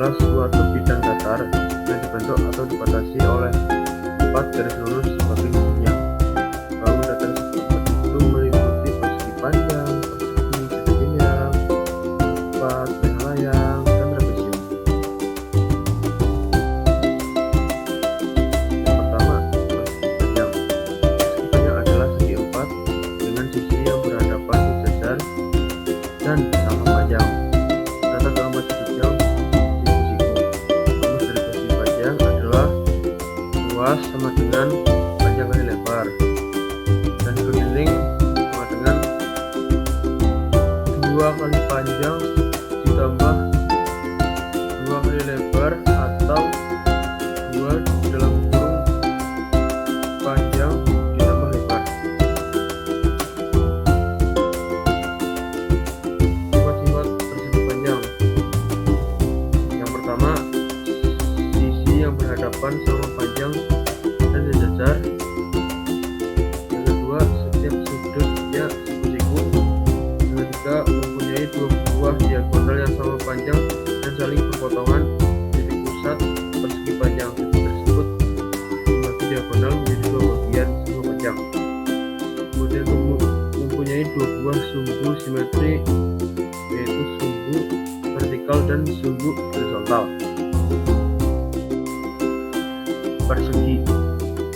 adalah suatu bidang datar yang dibentuk atau dibatasi oleh 4 garis lurus sebagai bentuknya. Bangun datar segi 4 itu meliputi persegi panjang, persegi segitiga, empat layang-layang, dan trapesium. Yang pertama, persegi panjang. Persegi panjang adalah segi 4 dengan sisi yang berhadapan sejajar dan sama panjang. Rata keempat sudutnya siku-siku. Rumus dari persegi panjang adalah luas sama dengan panjang kali lebar, dan keliling sama dengan 2 kali panjang ditambah 2 kali lebar atau 2 dalam kurung panjang ditambah lebar. Sifat-sifat persegi panjang. Yang pertama, sisi yang berhadapan sama panjang dan sejajar. Yang kedua, setiap sudutnya siku-siku. Yang ketiga, mempunyai 2 buah diagonal yang sama panjang dan saling berpotongan. Titik pusat persegi panjang tersebut membagi diagonal menjadi 2 bagian sama panjang. Kemudian mempunyai 2 buah sumbu simetri, yaitu sumbu vertikal dan sumbu horizontal. Persegi.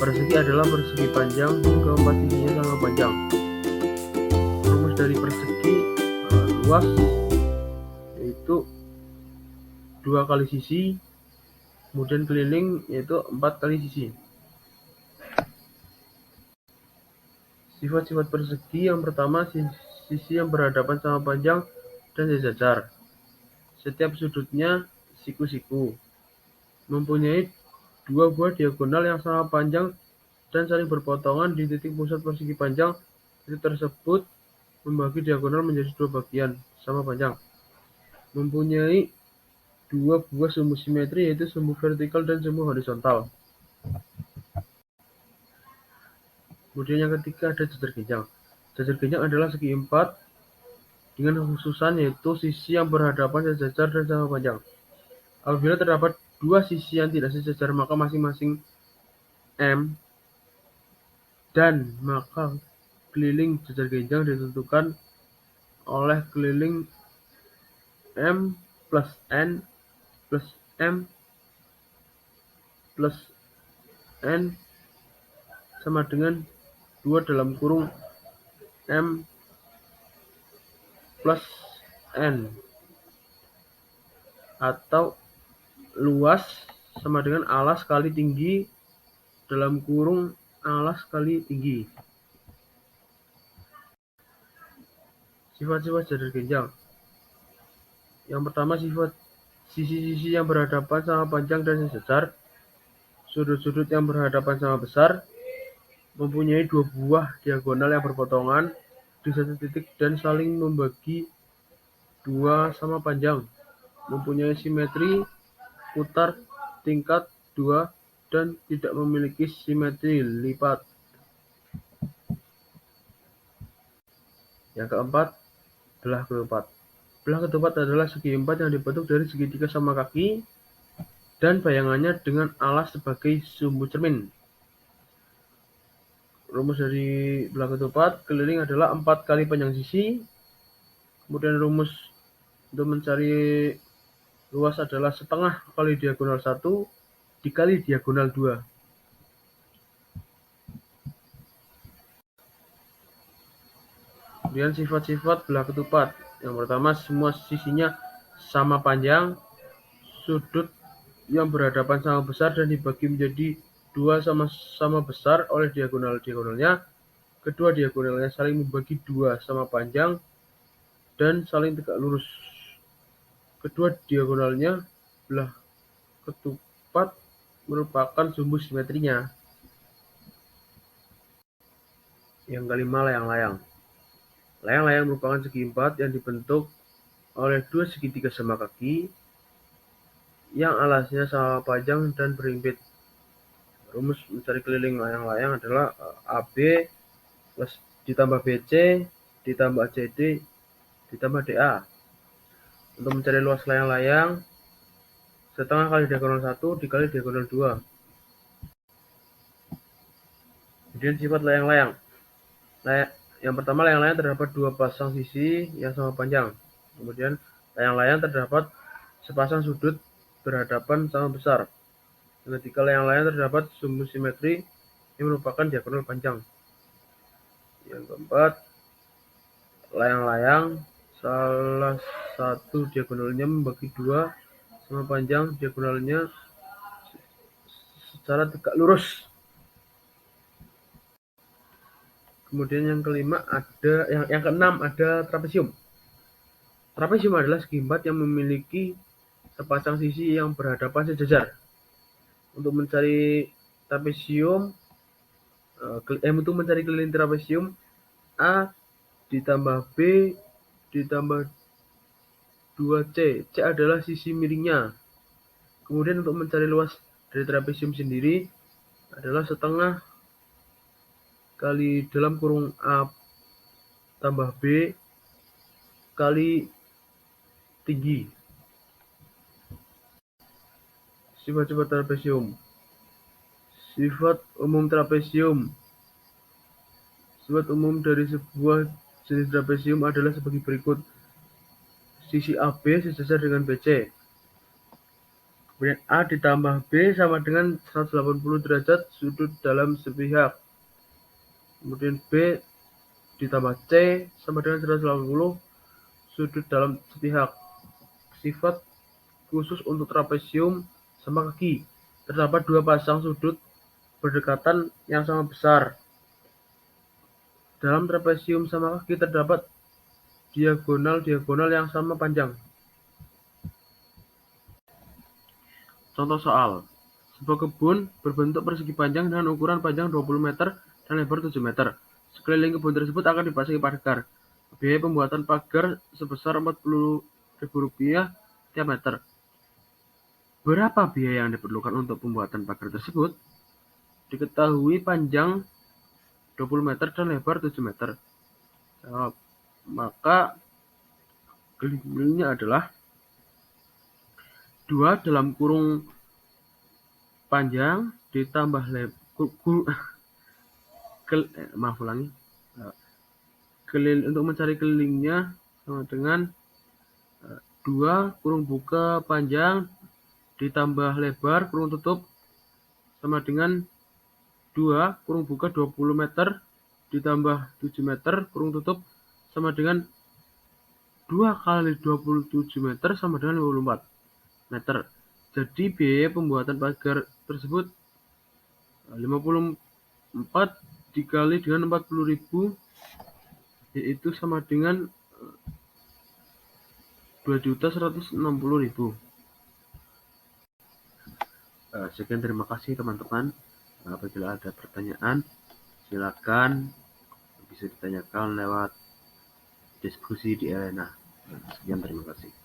Persegi adalah persegi panjang yang keempat sisinya sama panjang. Rumus dari persegi luas yaitu 2 kali sisi, kemudian keliling yaitu 4 kali sisi. Sifat-sifat persegi yang pertama, sisi yang berhadapan sama panjang dan sejajar. Setiap sudutnya siku-siku. Mempunyai 2 buah diagonal yang sama panjang dan saling berpotongan di titik pusat persegi panjang. Titik tersebut membagi diagonal menjadi 2 bagian sama panjang. Mempunyai 2 buah sumbu simetri, yaitu sumbu vertikal dan sumbu horizontal. Kemudian yang ketiga ada jajar genjang. Jajar genjang adalah segi 4 dengan khususan yaitu sisi yang berhadapan sejajar dan sama panjang. Apabila terdapat 2 sisi yang tidak sejajar, maka masing-masing M, dan maka keliling jajar genjang ditentukan oleh keliling M plus N plus M plus N sama dengan 2 dalam kurung M plus N, atau luas sama dengan alas kali tinggi dalam kurung alas kali tinggi. Sifat-sifat jajar genjang. Yang pertama, sifat sisi-sisi yang berhadapan sama panjang dan sejajar. Sudut-sudut yang berhadapan sama besar. Mempunyai 2 buah diagonal yang berpotongan di satu titik dan saling membagi 2 sama panjang. Mempunyai simetri putar tingkat 2 dan tidak memiliki simetri lipat. Yang keempat, belah ketupat. Belah ketupat adalah segi 4 yang dibentuk dari segitiga sama kaki dan bayangannya dengan alas sebagai sumbu cermin. Rumus dari belah ketupat, keliling adalah 4 kali panjang sisi. Kemudian rumus untuk mencari luas adalah setengah kali diagonal 1 dikali diagonal 2. Kemudian sifat-sifat belah ketupat. Yang pertama, semua sisinya sama panjang, sudut yang berhadapan sama besar dan dibagi menjadi 2 sama-sama besar oleh diagonal-diagonalnya. Kedua diagonalnya saling membagi 2 sama panjang dan saling tegak lurus. Kedua diagonalnya belah ketupat merupakan sumbu simetrinya. Yang kelima, layang-layang. Layang-layang merupakan segi 4 yang dibentuk oleh 2 segitiga sama kaki yang alasnya sama panjang dan berhimpit. Rumus mencari keliling layang-layang adalah AB plus ditambah BC ditambah CD ditambah DA. Untuk mencari luas layang-layang, setengah kali diagonal 1 dikali diagonal 2. Kemudian sifat layang-layang. Yang pertama, layang-layang terdapat dua pasang sisi yang sama panjang. Kemudian layang-layang terdapat sepasang sudut berhadapan sama besar. Ketika layang-layang terdapat sumbu simetri yang merupakan diagonal panjang. Yang keempat, layang-layang salah satu diagonalnya membagi dua sama panjang diagonalnya secara tegak lurus. Kemudian yang kelima yang keenam ada trapesium. Trapesium adalah segi empat yang memiliki sepasang sisi yang berhadapan sejajar. Untuk mencari keliling trapesium, A ditambah B ditambah 2C. C adalah sisi miringnya. Kemudian untuk mencari luas dari trapesium sendiri adalah setengah kali dalam kurung A tambah B kali tinggi. Sifat-sifat trapesium. Sifat umum trapesium. Sifat umum dari sebuah jenis trapesium adalah sebagai berikut. Sisi AB sejajar dengan BC. Kemudian A ditambah B sama dengan 180 derajat sudut dalam sepihak. Kemudian B ditambah C sama dengan 180 sudut dalam sepihak. Sifat khusus untuk trapesium sama kaki. Terdapat dua pasang sudut berdekatan yang sama besar. Dalam trapesium sama kaki terdapat diagonal-diagonal yang sama panjang. Contoh soal. Sebuah kebun berbentuk persegi panjang dengan ukuran panjang 20 meter dan lebar 7 meter. Sekeliling kebun tersebut akan dipasangi pagar. Biaya pembuatan pagar sebesar Rp40.000 tiap meter. Berapa biaya yang diperlukan untuk pembuatan pagar tersebut? Diketahui panjang 20 meter dan lebar 7 meter. Maka kelilingnya adalah 2 dalam kurung panjang ditambah untuk mencari kelilingnya sama dengan 2 kurung buka panjang ditambah lebar kurung tutup sama dengan 2 kurung buka 20 meter ditambah 7 meter kurung tutup sama dengan 2 kali 27 meter sama dengan 54 meter. Jadi biaya pembuatan pagar tersebut 54 dikali dengan 40.000 yaitu sama dengan 2.160.000. Sekian, terima kasih teman-teman. Apabila ada pertanyaan silakan bisa ditanyakan lewat diskusi di arena. Sekian, terima kasih.